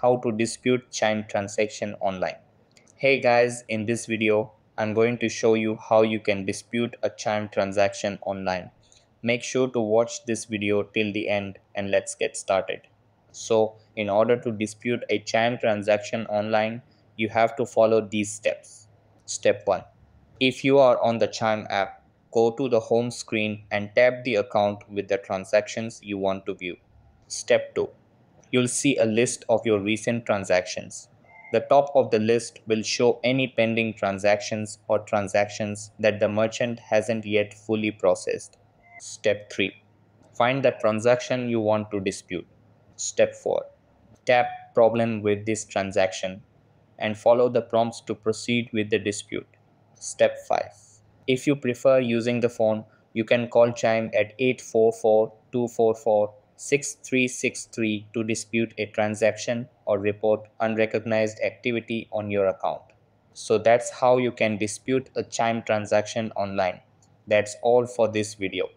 how to dispute Chime transaction online. Hey guys, in this video, I'm going to show you how you can dispute a Chime transaction online. Make sure to watch this video till the end and let's get started. So, in order to dispute a Chime transaction online, you have to follow these steps. Step 1. If you are on the Chime app, go to the home screen and tap the account with the transactions you want to view. Step 2. You'll see a list of your recent transactions. The top of the list will show any pending transactions or transactions that the merchant hasn't yet fully processed. Step 3. Find the transaction you want to dispute. Step 4. Tap Problem with this transaction and follow the prompts to proceed with the dispute. Step 5. If you prefer using the phone, you can call Chime at 844-244-6363 to dispute a transaction or report unrecognized activity on your account. So that's how you can dispute a Chime transaction online. That's all for this video.